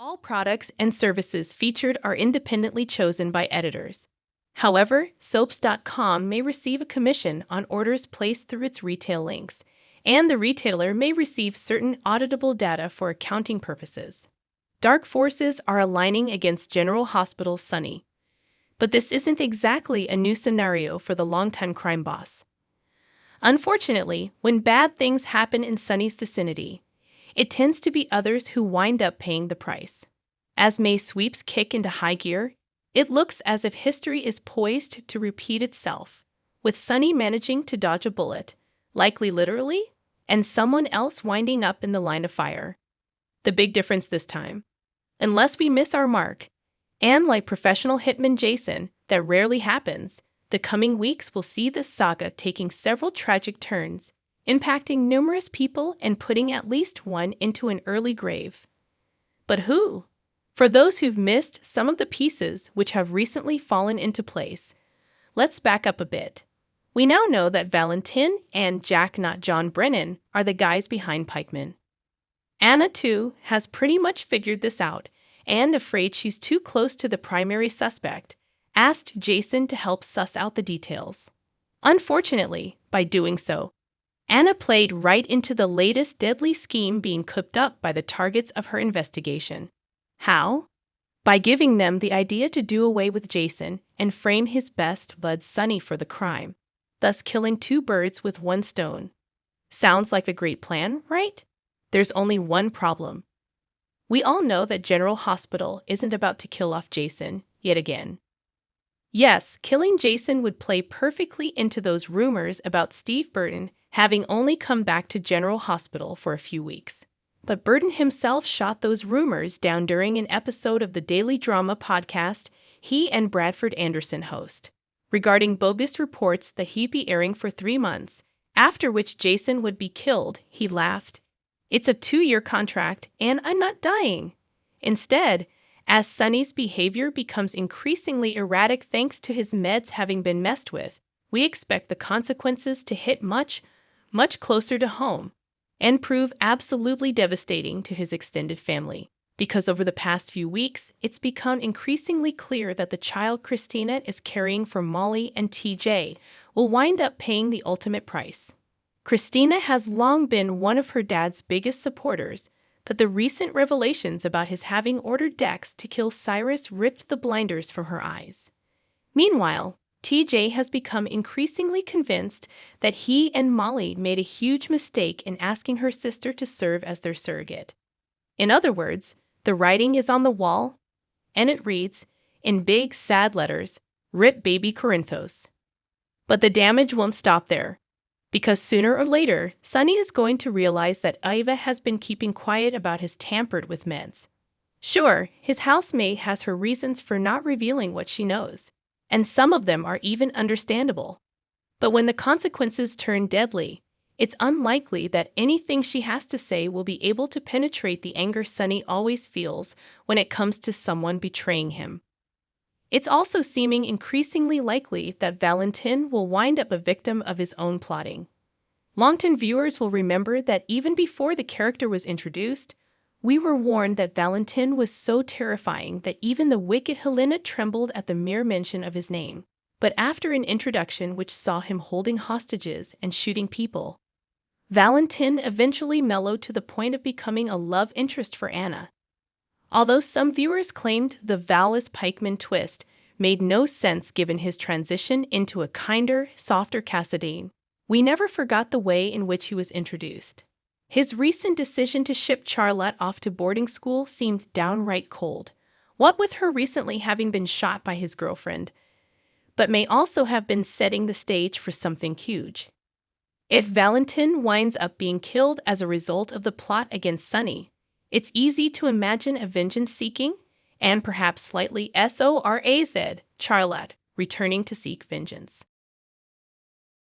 All products and services featured are independently chosen by editors. However, soaps.com may receive a commission on orders placed through its retail links, and the retailer may receive certain auditable data for accounting purposes. Dark forces are aligning against General Hospital's Sunny. But this isn't exactly a new scenario for the longtime crime boss. Unfortunately, when bad things happen in Sunny's vicinity, it tends to be others who wind up paying the price. As May's sweeps kick into high gear, it looks as if history is poised to repeat itself, with Sunny managing to dodge a bullet, likely literally, and someone else winding up in the line of fire. The big difference this time: unless we miss our mark, and like professional hitman Jason, that rarely happens, the coming weeks will see this saga taking several tragic turns, impacting numerous people and putting at least one into an early grave. But who? For those who've missed some of the pieces which have recently fallen into place, let's back up a bit. We now know that Valentin and Jack Not John Brennan are the guys behind Pikeman. Anna, too, has pretty much figured this out, and afraid she's too close to the primary suspect, asked Jason to help suss out the details. Unfortunately, by doing so, Anna played right into the latest deadly scheme being cooked up by the targets of her investigation. How? By giving them the idea to do away with Jason and frame his best bud Sunny for the crime, thus killing two birds with one stone. Sounds like a great plan, right? There's only one problem. We all know that General Hospital isn't about to kill off Jason yet again. Yes, killing Jason would play perfectly into those rumors about Steve Burton having only come back to General Hospital for a few weeks. But Burton himself shot those rumors down during an episode of the daily drama podcast he and Bradford Anderson host, regarding bogus reports that he'd be airing for 3 months, after which Jason would be killed. He laughed. It's a 2-year contract, and I'm not dying. Instead, as Sunny's behavior becomes increasingly erratic thanks to his meds having been messed with, we expect the consequences to hit much closer to home and prove absolutely devastating to his extended family. Because over the past few weeks, it's become increasingly clear that the child Christina is carrying for Molly and TJ will wind up paying the ultimate price. Christina has long been one of her dad's biggest supporters, but the recent revelations about his having ordered Dex to kill Cyrus ripped the blinders from her eyes. Meanwhile, TJ has become increasingly convinced that he and Molly made a huge mistake in asking her sister to serve as their surrogate. In other words, the writing is on the wall, and it reads, in big, sad letters, "Rip baby Corinthos." But the damage won't stop there, because sooner or later, Sunny is going to realize that Iva has been keeping quiet about his tampered with meds. Sure, his housemate has her reasons for not revealing what she knows, and some of them are even understandable. But when the consequences turn deadly, it's unlikely that anything she has to say will be able to penetrate the anger Sunny always feels when it comes to someone betraying him. It's also seeming increasingly likely that Valentin will wind up a victim of his own plotting. Longtime viewers will remember that even before the character was introduced, we were warned that Valentin was so terrifying that even the wicked Helena trembled at the mere mention of his name. But after an introduction which saw him holding hostages and shooting people, Valentin eventually mellowed to the point of becoming a love interest for Anna. Although some viewers claimed the Valis Pikeman twist made no sense given his transition into a kinder, softer Cassadine, we never forgot the way in which he was introduced. His recent decision to ship Charlotte off to boarding school seemed downright cold, what with her recently having been shot by his girlfriend, but may also have been setting the stage for something huge. If Valentin winds up being killed as a result of the plot against Sunny, it's easy to imagine a vengeance-seeking, and perhaps slightly SORAZ, Charlotte, returning to seek vengeance.